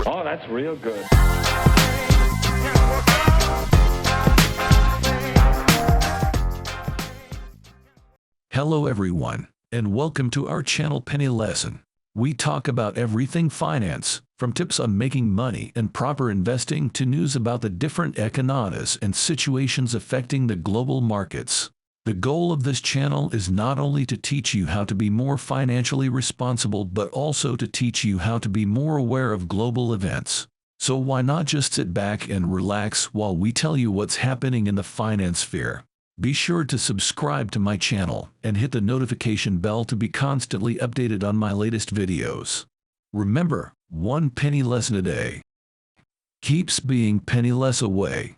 Oh, that's real good. Hello everyone, and welcome to our channel Penny Lesson. We talk about everything finance, from tips on making money and proper investing to news about the different economies and situations affecting the global markets. The goal of this channel is not only to teach you how to be more financially responsible but also to teach you how to be more aware of global events. So why not just sit back and relax while we tell you what's happening in the finance sphere? Be sure to subscribe to my channel and hit the notification bell to be constantly updated on my latest videos. Remember, one penny lesson a day keeps being penny less away.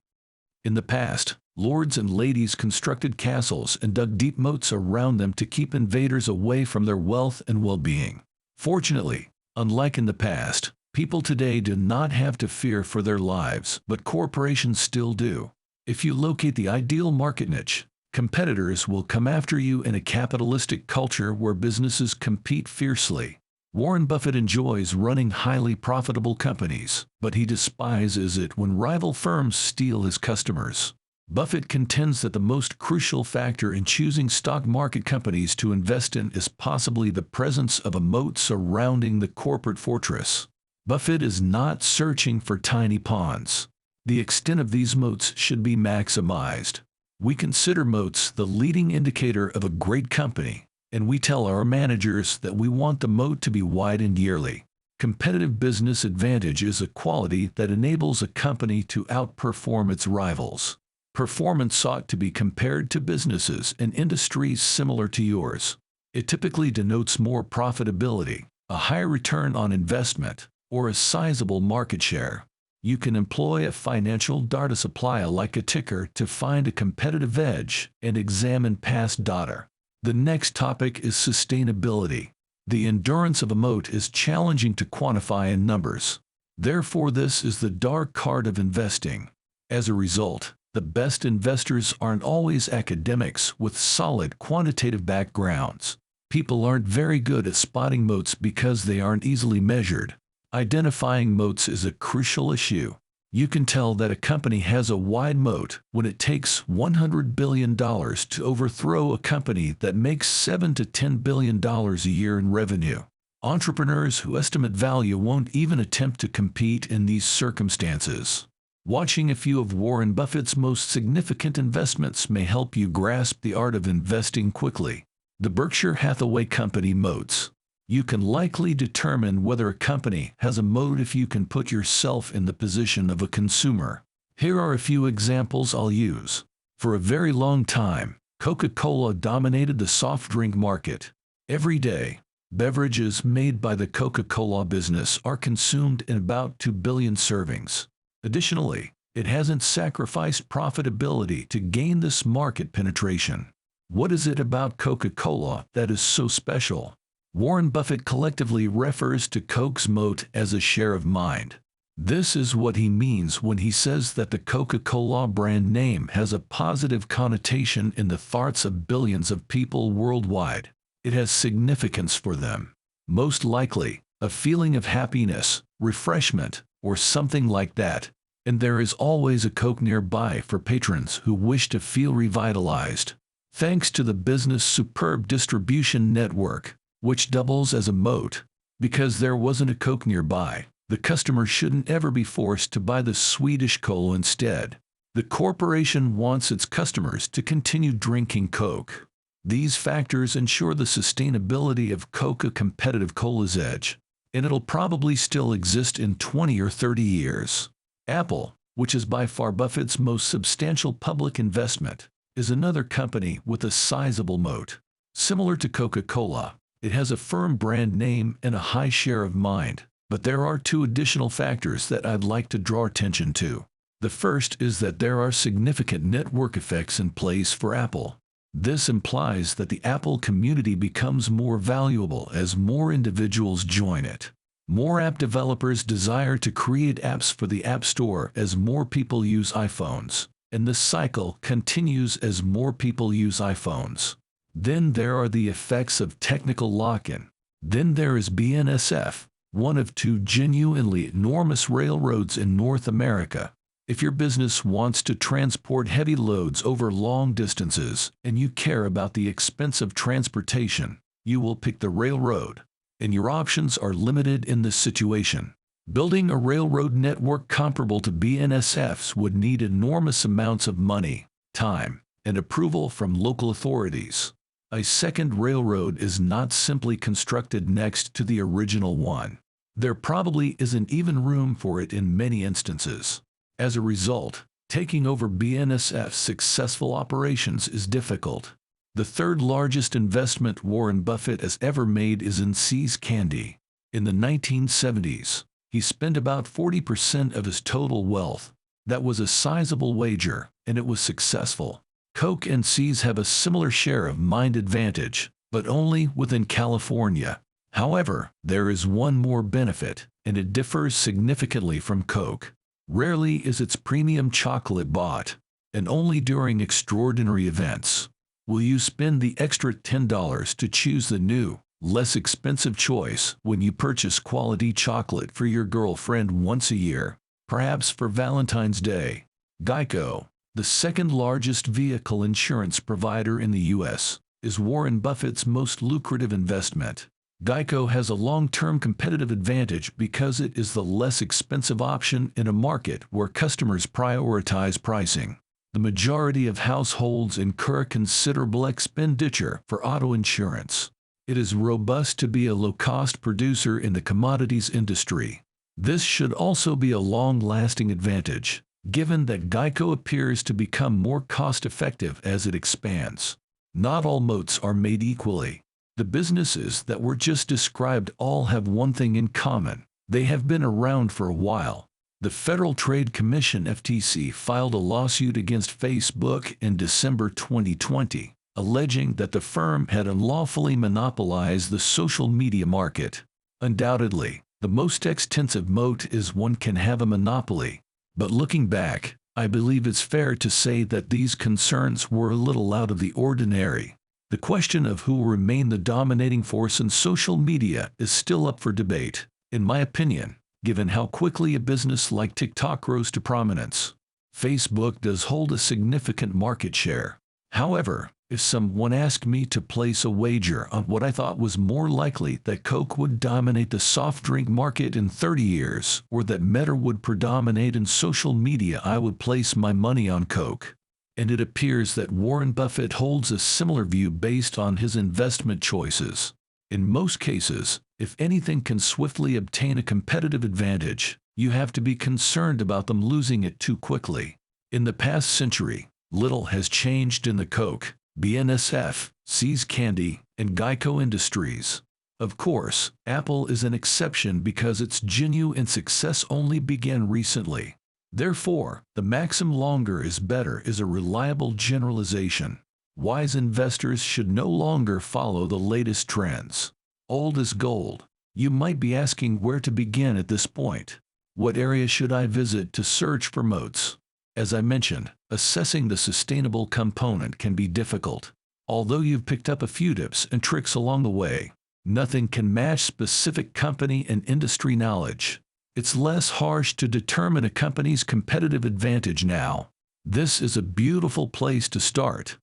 In the past, lords and ladies constructed castles and dug deep moats around them to keep invaders away from their wealth and well-being. Fortunately, unlike in the past, people today do not have to fear for their lives, but corporations still do. If you locate the ideal market niche, competitors will come after you in a capitalistic culture where businesses compete fiercely. Warren Buffett enjoys running highly profitable companies, but he despises it when rival firms steal his customers. Buffett contends that the most crucial factor in choosing stock market companies to invest in is possibly the presence of a moat surrounding the corporate fortress. Buffett is not searching for tiny ponds. The extent of these moats should be maximized. We consider moats the leading indicator of a great company, and we tell our managers that we want the moat to be widened yearly. Competitive business advantage is a quality that enables a company to outperform its rivals. Performance ought to be compared to businesses and industries similar to yours. It typically denotes more profitability, a higher return on investment, or a sizable market share. You can employ a financial data supplier like a ticker to find a competitive edge and examine past data. The next topic is sustainability. The endurance of a moat is challenging to quantify in numbers. Therefore, this is the dark card of investing. As a result, the best investors aren't always academics with solid quantitative backgrounds. People aren't very good at spotting moats because they aren't easily measured. Identifying moats is a crucial issue. You can tell that a company has a wide moat when it takes $100 billion to overthrow a company that makes $7 to $10 billion a year in revenue. Entrepreneurs who estimate value won't even attempt to compete in these circumstances. Watching a few of Warren Buffett's most significant investments may help you grasp the art of investing quickly. The Berkshire Hathaway Company moats. You can likely determine whether a company has a moat if you can put yourself in the position of a consumer. Here are a few examples I'll use. For a very long time, Coca-Cola dominated the soft drink market. Every day, beverages made by the Coca-Cola business are consumed in about 2 billion servings. Additionally, it hasn't sacrificed profitability to gain this market penetration. What is it about Coca-Cola that is so special? Warren Buffett collectively refers to Coke's moat as a share of mind. This is what he means when he says that the Coca-Cola brand name has a positive connotation in the thoughts of billions of people worldwide. It has significance for them. Most likely, a feeling of happiness, refreshment, or something like that. And there is always a Coke nearby for patrons who wish to feel revitalized. Thanks to the business' superb distribution network, which doubles as a moat. Because there wasn't a Coke nearby, the customer shouldn't ever be forced to buy the Swedish Cola instead. The corporation wants its customers to continue drinking Coke. These factors ensure the sustainability of Coca competitive cola's edge, and it'll probably still exist in 20 or 30 years. Apple, which is by far Buffett's most substantial public investment, is another company with a sizable moat. Similar to Coca-Cola, it has a firm brand name and a high share of mind, but there are two additional factors that I'd like to draw attention to. The first is that there are significant network effects in place for Apple. This implies that the Apple community becomes more valuable as more individuals join it. More app developers desire to create apps for the App Store as more people use iPhones, and this cycle continues as more people use iPhones. Then there are the effects of technical lock-in. Then there is BNSF, one of two genuinely enormous railroads in North America. If your business wants to transport heavy loads over long distances and you care about the expense of transportation, you will pick the railroad. And your options are limited in this situation. Building a railroad network comparable to BNSF's would need enormous amounts of money, time, and approval from local authorities. A second railroad is not simply constructed next to the original one. There probably isn't even room for it in many instances. As a result, taking over BNSF's successful operations is difficult. The third largest investment Warren Buffett has ever made is in See's Candy. In the 1970s, he spent about 40% of his total wealth. That was a sizable wager, and it was successful. Coke and See's have a similar share of mind advantage, but only within California. However, there is one more benefit, and it differs significantly from Coke. Rarely is its premium chocolate bought, and only during extraordinary events. Will you spend the extra $10 to choose the new, less expensive choice when you purchase quality chocolate for your girlfriend once a year, perhaps for Valentine's Day? Geico, the second largest vehicle insurance provider in the U.S., is Warren Buffett's most lucrative investment. Geico has a long-term competitive advantage because it is the less expensive option in a market where customers prioritize pricing. The majority of households incur considerable expenditure for auto insurance. It is robust to be a low-cost producer in the commodities industry. This should also be a long-lasting advantage, given that Geico appears to become more cost-effective as it expands. Not all moats are made equally. The businesses that were just described all have one thing in common: they have been around for a while. The Federal Trade Commission (FTC) filed a lawsuit against Facebook in December 2020, alleging that the firm had unlawfully monopolized the social media market. Undoubtedly, the most extensive moat is one can have a monopoly. But looking back, I believe it's fair to say that these concerns were a little out of the ordinary. The question of who will remain the dominating force in social media is still up for debate, in my opinion, given how quickly a business like TikTok rose to prominence. Facebook does hold a significant market share. However, if someone asked me to place a wager on what I thought was more likely, that Coke would dominate the soft drink market in 30 years, or that Meta would predominate in social media, I would place my money on Coke. And it appears that Warren Buffett holds a similar view based on his investment choices. In most cases, if anything can swiftly obtain a competitive advantage, you have to be concerned about them losing it too quickly. In the past century, little has changed in the Coke, BNSF, See's Candy, and Geico industries. Of course, Apple is an exception because its genuine success only began recently. Therefore, the maxim "longer is better" is a reliable generalization. Wise investors should no longer follow the latest trends. Old is gold. You might be asking where to begin at this point. What area should I visit to search for moats? As I mentioned, assessing the sustainable component can be difficult. Although you've picked up a few tips and tricks along the way, nothing can match specific company and industry knowledge. It's less harsh to determine a company's competitive advantage now. This is a beautiful place to start.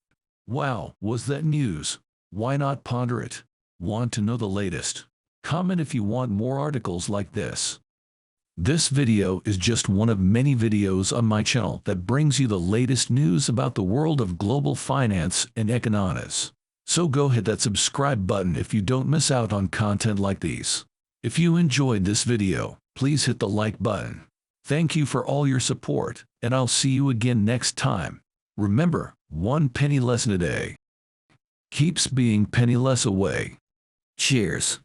Wow, was that news? Why not ponder it? Want to know the latest? Comment if you want more articles like this. This video is just one of many videos on my channel that brings you the latest news about the world of global finance and economics. So go hit that subscribe button if you don't miss out on content like these. If you enjoyed this video, please hit the like button. Thank you for all your support, and I'll see you again next time. Remember, 1 penny lesson a day keeps being penny less away. Cheers.